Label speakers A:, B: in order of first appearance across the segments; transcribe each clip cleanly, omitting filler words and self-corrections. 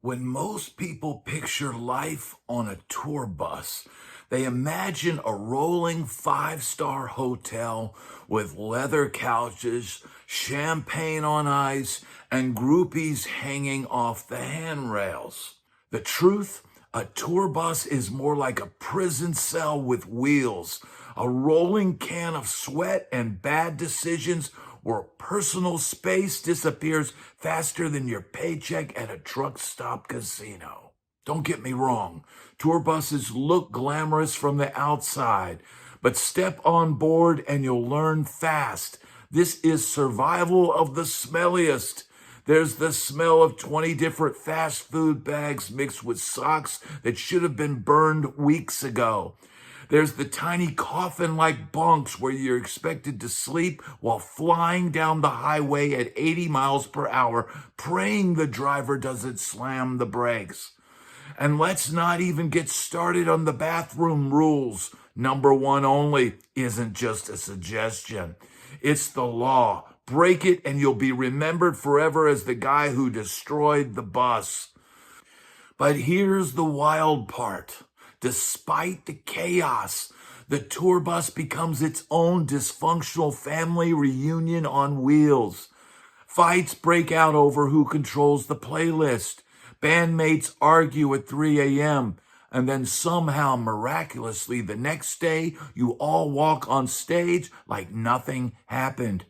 A: When most people picture life on a tour bus, they imagine a rolling five-star hotel with leather couches, champagne on ice, and groupies hanging off the handrails. The truth? A tour bus is more like a prison cell with wheels, a rolling can of sweat and bad decisions where personal space disappears faster than your paycheck at a truck stop casino. Don't get me wrong, tour buses look glamorous from the outside, but step on board and you'll learn fast. This is survival of the smelliest. There's the smell of 20 different fast food bags mixed with socks that should have been burned weeks ago. There's the tiny coffin-like bunks where you're expected to sleep while flying down the highway at 80 miles per hour, praying the driver doesn't slam the brakes. And let's not even get started on the bathroom rules. Number one only isn't just a suggestion. It's the law. Break it and you'll be remembered forever as the guy who destroyed the bus. But here's the wild part. Despite the chaos, the tour bus becomes its own dysfunctional family reunion on wheels. Fights break out over who controls the playlist. Bandmates argue at 3 a.m. And then somehow, miraculously, the next day, you all walk on stage like nothing happened.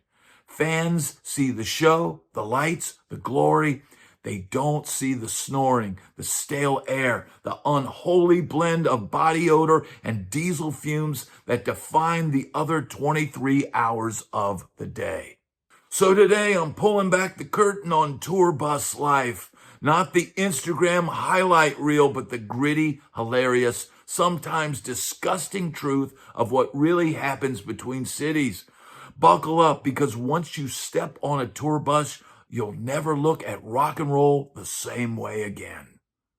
A: Fans see the show, the lights, the glory. They don't see the snoring, the stale air, the unholy blend of body odor and diesel fumes that define the other 23 hours of the day. So today I'm pulling back the curtain on tour bus life. Not the Instagram highlight reel, but the gritty, hilarious, sometimes disgusting truth of what really happens between cities. Buckle up, because once you step on a tour bus, you'll never look at rock and roll the same way again.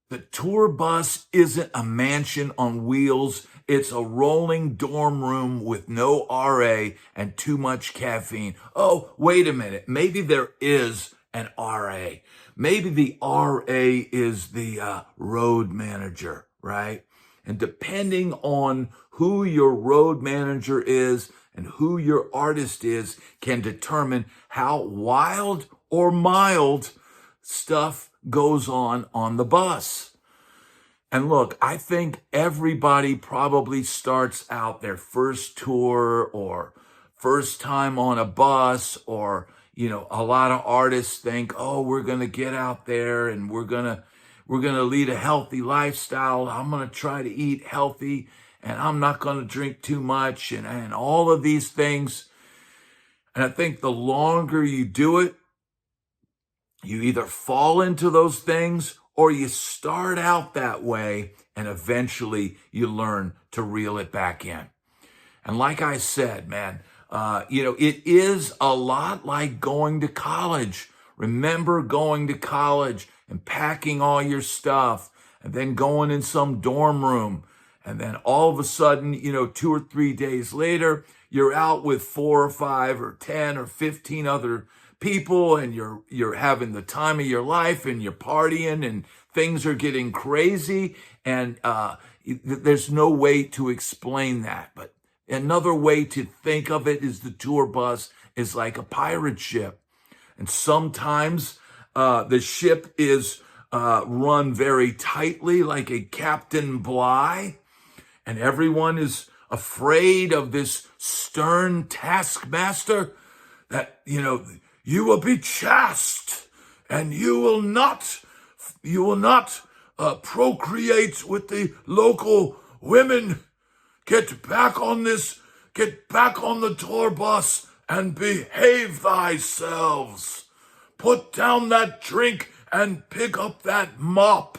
A: The tour bus isn't a mansion on wheels. It's a rolling dorm room with no RA and too much caffeine. Oh, wait a minute. Maybe there is an RA. Maybe the RA is the road manager, right? And depending on who your road manager is and who your artist is can determine how wild or mild stuff goes on the bus. And look, I think everybody probably starts out their first tour or first time on a bus, or, a lot of artists think, oh, we're going to get out there and we're going to lead a healthy lifestyle. I'm going to try to eat healthy and I'm not going to drink too much and all of these things. And I think the longer you do it, you either fall into those things or you start out that way and eventually you learn to reel it back in. And like I said, man, it is a lot like going to college. Remember going to college and packing all your stuff and then going in some dorm room. And then all of a sudden, 2 or 3 days later, you're out with 4 or 5 or 10 or 15 other people, and you're having the time of your life and you're partying and things are getting crazy. And there's no way to explain that. But another way to think of it is the tour bus is like a pirate ship. And sometimes the ship is run very tightly like a Captain Bligh. And everyone is afraid of this stern taskmaster that, you will be chaste and you will not procreate with the local women. Get back on the tour bus and behave thyselves. Put down that drink and pick up that mop.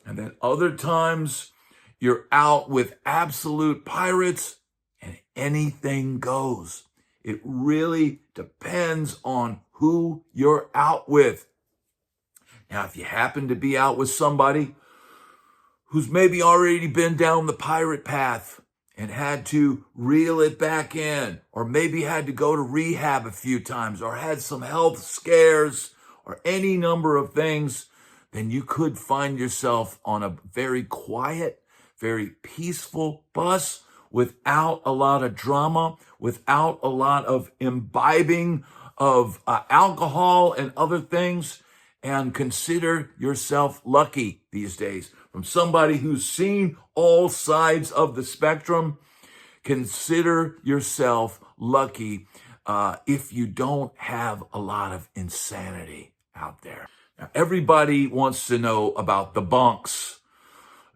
A: And then other times you're out with absolute pirates and anything goes. It really depends on who you're out with. Now, if you happen to be out with somebody who's maybe already been down the pirate path and had to reel it back in, or maybe had to go to rehab a few times, or had some health scares, or any number of things, then you could find yourself on a very quiet, very peaceful bus without a lot of drama, without a lot of imbibing of alcohol and other things. And consider yourself lucky these days. From somebody who's seen all sides of the spectrum, consider yourself lucky if you don't have a lot of insanity out there. Now, everybody wants to know about the bunks.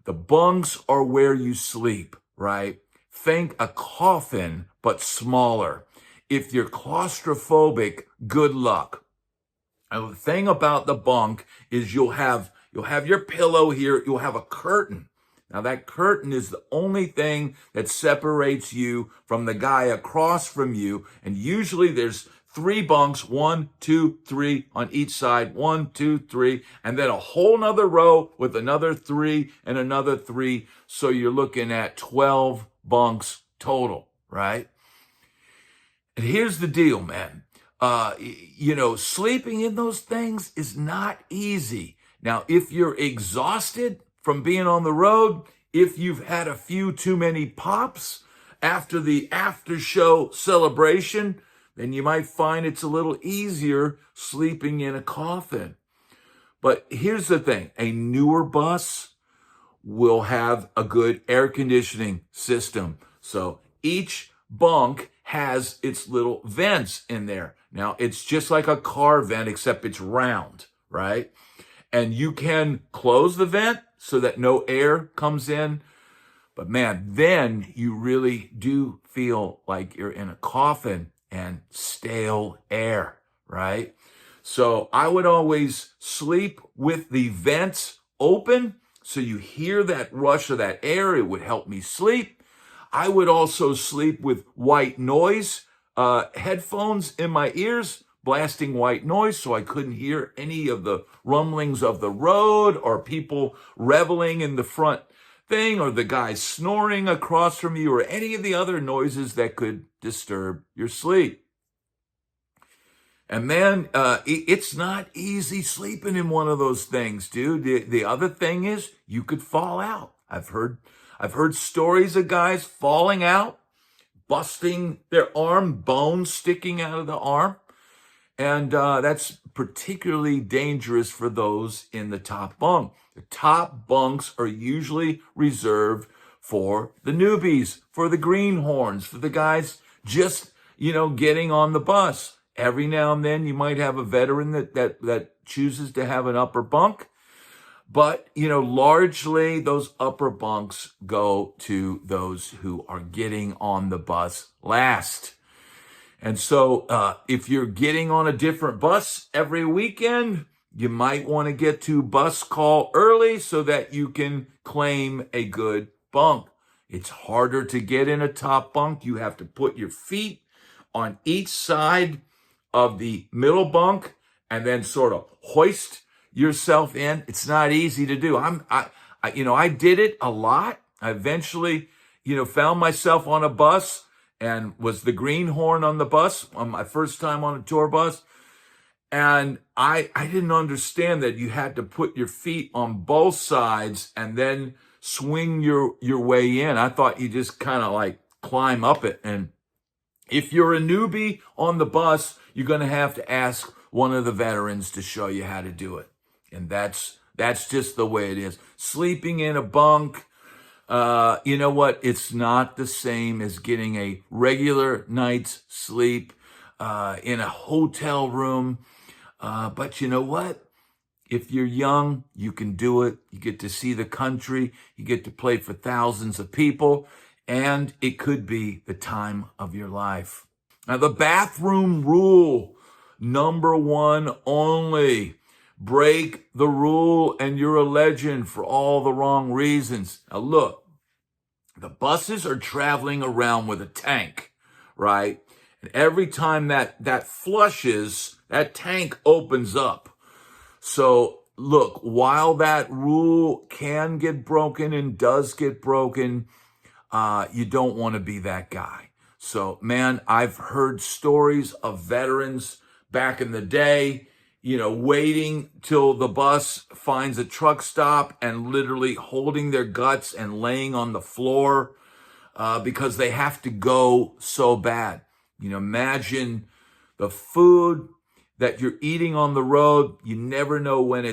A: The bunks are where you sleep, right? Think a coffin, but smaller. If you're claustrophobic, good luck. And the thing about the bunk is you'll have your pillow here, you'll have a curtain. Now that curtain is the only thing that separates you from the guy across from you. And usually there's 3 bunks, 1, 2, 3 on each side, 1, 2, 3, and then a whole nother row with another 3 and another 3. So you're looking at 12 bunks total, right? And here's the deal, man. Sleeping in those things is not easy. Now, if you're exhausted from being on the road, if you've had a few too many pops after the after show celebration, then you might find it's a little easier sleeping in a coffin. But here's the thing, a newer bus will have a good air conditioning system. So each bunk has its little vents in there. Now, it's just like a car vent, except it's round, right? And you can close the vent so that no air comes in. But man, then you really do feel like you're in a coffin and stale air, right? So I would always sleep with the vents open so you hear that rush of that air. It would help me sleep. I would also sleep with white noise headphones in my ears, blasting white noise so I couldn't hear any of the rumblings of the road or people reveling in the front thing or the guy snoring across from you or any of the other noises that could disturb your sleep. And man, it's not easy sleeping in one of those things, dude. The other thing is you could fall out. I've heard stories of guys falling out, busting their arm, bones sticking out of the arm. And that's particularly dangerous for those in the top bunk. The top bunks are usually reserved for the newbies, for the greenhorns, for the guys just, getting on the bus. Every now and then you might have a veteran that chooses to have an upper bunk. But, largely those upper bunks go to those who are getting on the bus last. And so if you're getting on a different bus every weekend, you might want to get to bus call early so that you can claim a good bunk. It's harder to get in a top bunk. You have to put your feet on each side of the middle bunk and then sort of hoist yourself in. It's not easy to do. I did it a lot. I eventually, found myself on a bus and was the greenhorn on the bus on my first time on a tour bus. And I didn't understand that you had to put your feet on both sides and then swing your way in. I thought you just kind of like climb up it. And if you're a newbie on the bus, you're going to have to ask one of the veterans to show you how to do it. And that's just the way it is. Sleeping in a bunk, you know what? It's not the same as getting a regular night's sleep in a hotel room. But you know what? If you're young, you can do it. You get to see the country. You get to play for thousands of people. And it could be the time of your life. Now, the bathroom rule, number 1 only. Break the rule and you're a legend for all the wrong reasons. Now look, the buses are traveling around with a tank, right? And every time that flushes, that tank opens up. So look, while that rule can get broken and does get broken, you don't want to be that guy. So man, I've heard stories of veterans back in the day, waiting till the bus finds a truck stop and literally holding their guts and laying on the floor because they have to go so bad. Imagine the food that you're eating on the road. You never know where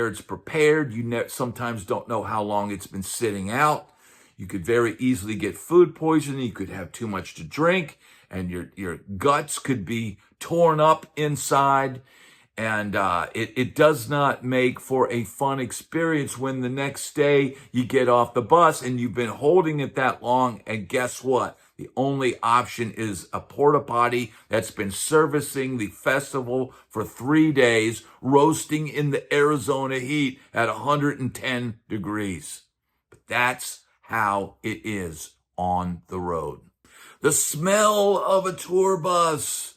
A: it's prepared. You sometimes don't know how long it's been sitting out. You could very easily get food poisoning. You could have too much to drink, and your guts could be torn up inside. And it does not make for a fun experience when the next day you get off the bus and you've been holding it that long. And guess what? The only option is a porta potty that's been servicing the festival for 3 days, roasting in the Arizona heat at 110 degrees. But that's how it is on the road. The smell of a tour bus.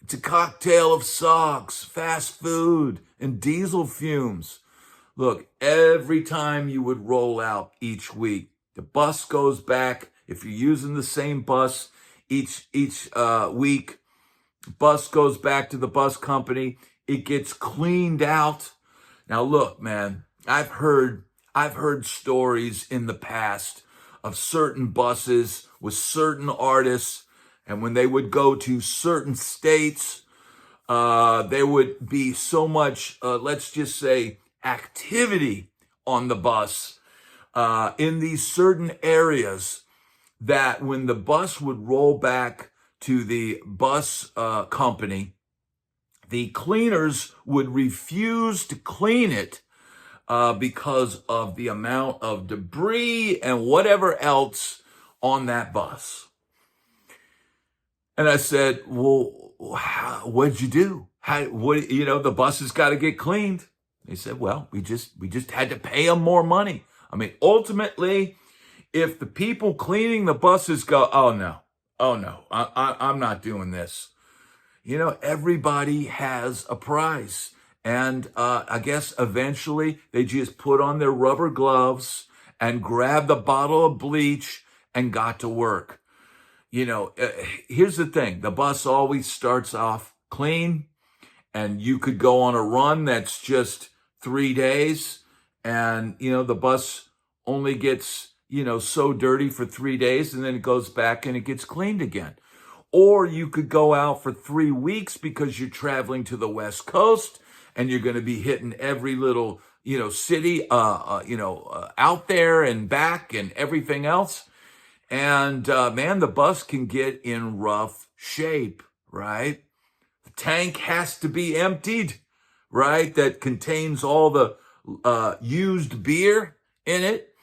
A: It's a cocktail of socks, fast food, and diesel fumes. Look, every time you would roll out each week, the bus goes back. If you're using the same bus each week, bus goes back to the bus company. It gets cleaned out. Now, look, man, I've heard stories in the past of certain buses with certain artists. And when they would go to certain states, there would be so much, let's just say, activity on the bus in these certain areas that when the bus would roll back to the bus company, the cleaners would refuse to clean it because of the amount of debris and whatever else on that bus. And I said, well, what'd you do? The bus has got to get cleaned. They said, well, we just had to pay them more money. I mean, ultimately, if the people cleaning the buses go, oh no, I'm not doing this. Everybody has a price. And I guess eventually they just put on their rubber gloves and grabbed a bottle of bleach and got to work. Here's the thing. The bus always starts off clean, and you could go on a run that's just 3 days, and, the bus only gets, so dirty for 3 days, and then it goes back and it gets cleaned again. Or you could go out for 3 weeks because you're traveling to the West Coast, and you're going to be hitting every little, city, out there and back and everything else. And, man, the bus can get in rough shape, right? The tank has to be emptied, right? That contains all the used beer in it.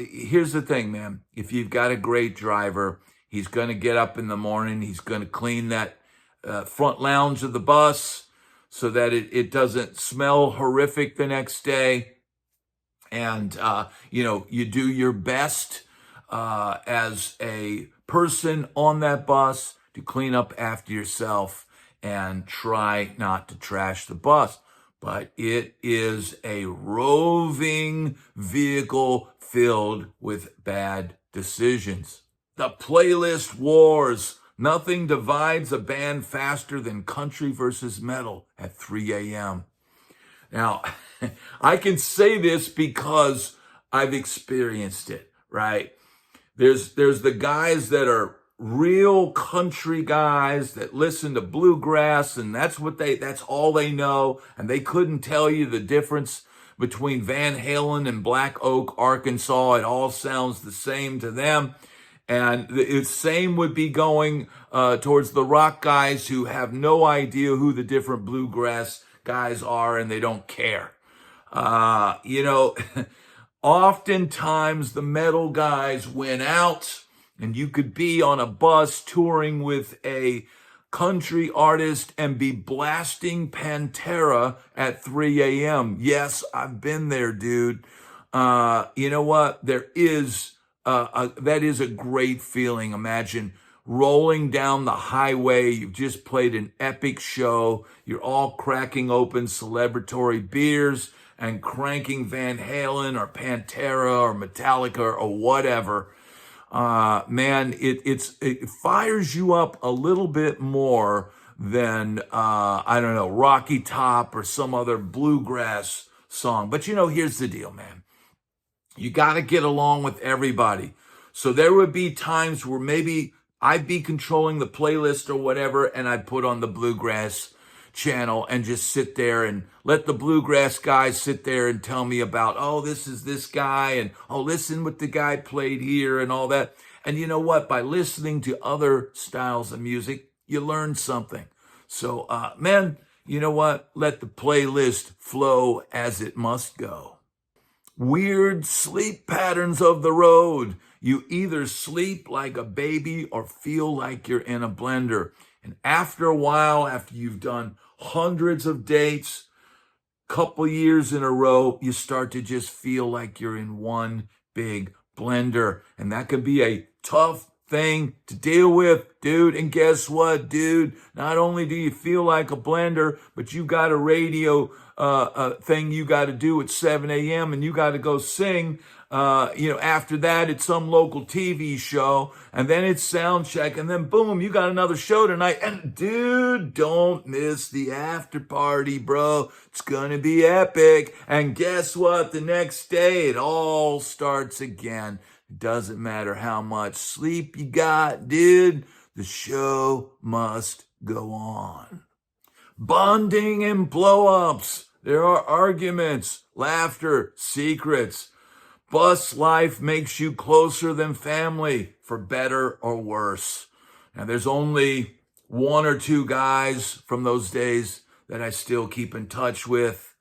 A: Here's the thing, man. If you've got a great driver, he's going to get up in the morning. He's going to clean that front lounge of the bus so that it doesn't smell horrific the next day. And, you do your best as a person on that bus to clean up after yourself and try not to trash the bus. But it is a roving vehicle filled with bad decisions. The playlist wars. Nothing divides a band faster than country versus metal at 3 a.m. Now, I can say this because I've experienced it, right? There's the guys that are real country guys that listen to bluegrass, and that's all they know, and they couldn't tell you the difference between Van Halen and Black Oak, Arkansas. It all sounds the same to them. And the same would be going towards the rock guys who have no idea who the different bluegrass guys are, and they don't care. Oftentimes the metal guys win out, and you could be on a bus touring with a country artist and be blasting Pantera at 3 a.m. Yes, I've been there, dude. You know what? That is a great feeling. Imagine rolling down the highway. You've just played an epic show. You're all cracking open celebratory beers and cranking Van Halen or Pantera or Metallica or whatever. Man, it fires you up a little bit more than, I don't know, Rocky Top or some other bluegrass song. But here's the deal, man. You got to get along with everybody. So there would be times where maybe I'd be controlling the playlist or whatever, and I'd put on the bluegrass channel and just sit there and let the bluegrass guys sit there and tell me about, oh, this is this guy, and oh, listen what the guy played here and all that. And you know what? By listening to other styles of music, you learn something. So, man, you know what? Let the playlist flow as it must go. Weird sleep patterns of the road. You either sleep like a baby or feel like you're in a blender. And after a while, after you've done hundreds of dates, couple years in a row, you start to just feel like you're in one big blender. And that could be a tough thing to deal with, dude. And guess what, dude? Not only do you feel like a blender, but you got a radio thing you got to do at 7 a.m. and you got to go sing. After that, it's some local TV show, and then it's sound check, and then boom, you got another show tonight. And dude, don't miss the after party, bro. It's gonna be epic. And guess what? The next day, it all starts again. It doesn't matter how much sleep you got, dude. The show must go on. Bonding and blow-ups. There are arguments, laughter, secrets. Bus life makes you closer than family, for better or worse. Now, there's only one or two guys from those days that I still keep in touch with.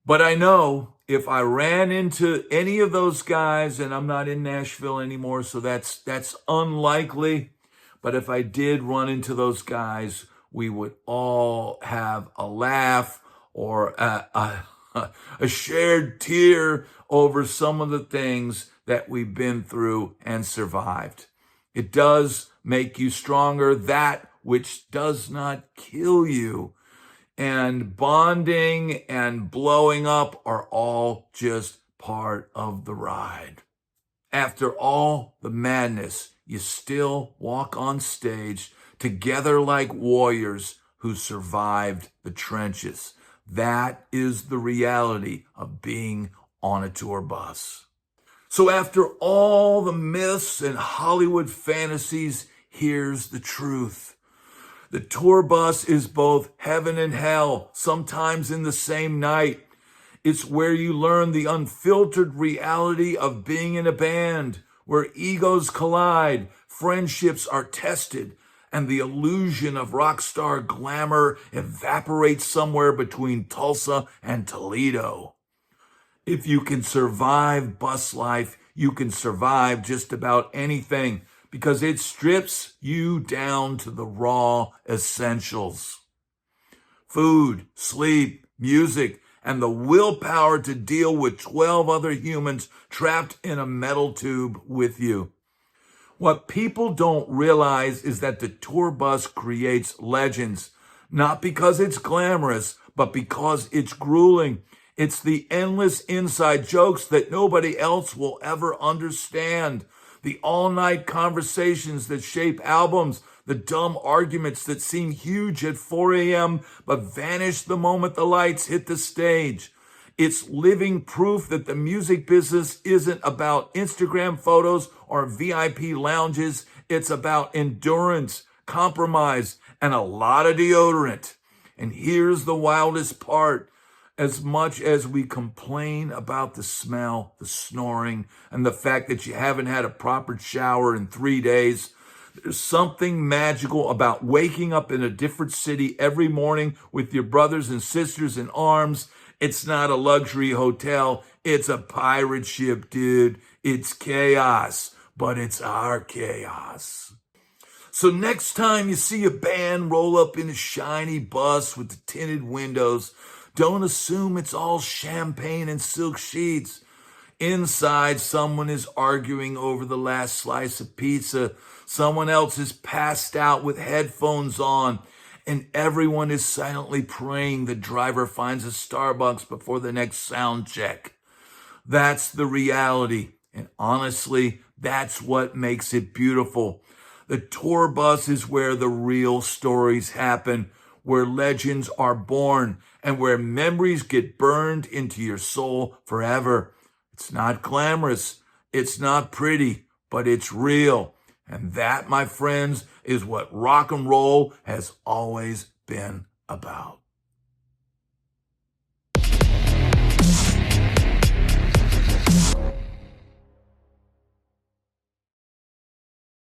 A: But I know if I ran into any of those guys, and I'm not in Nashville anymore, so that's unlikely. But if I did run into those guys, we would all have a laugh or a shared tear over some of the things that we've been through and survived. It does make you stronger, that which does not kill you. And bonding and blowing up are all just part of the ride. After all the madness, you still walk on stage together like warriors who survived the trenches. That is the reality of being on a tour bus. So after all the myths and Hollywood fantasies, here's the truth. The tour bus is both heaven and hell, sometimes in the same night. It's where you learn the unfiltered reality of being in a band, where egos collide, friendships are tested, and the illusion of rock star glamour evaporates somewhere between Tulsa and Toledo. If you can survive bus life, you can survive just about anything, because it strips you down to the raw essentials. Food, sleep, music, and the willpower to deal with 12 other humans trapped in a metal tube with you. What people don't realize is that the tour bus creates legends, not because it's glamorous, but because it's grueling. It's the endless inside jokes that nobody else will ever understand. The all-night conversations that shape albums, the dumb arguments that seem huge at 4 a.m. but vanish the moment the lights hit the stage. It's living proof that the music business isn't about Instagram photos or VIP lounges. It's about endurance, compromise, and a lot of deodorant. And here's the wildest part. As much as we complain about the smell, the snoring, and the fact that you haven't had a proper shower in 3 days, there's something magical about waking up in a different city every morning with your brothers and sisters in arms. It's not a luxury hotel. It's a pirate ship, dude. It's chaos, but it's our chaos. So next time you see a band roll up in a shiny bus with the tinted windows, don't assume it's all champagne and silk sheets. Inside, someone is arguing over the last slice of pizza. Someone else is passed out with headphones on. And everyone is silently praying the driver finds a Starbucks before the next sound check. That's the reality. And honestly, that's what makes it beautiful. The tour bus is where the real stories happen, where legends are born, and where memories get burned into your soul forever. It's not glamorous, it's not pretty, but it's real. And that, my friends, is what rock and roll has always been about.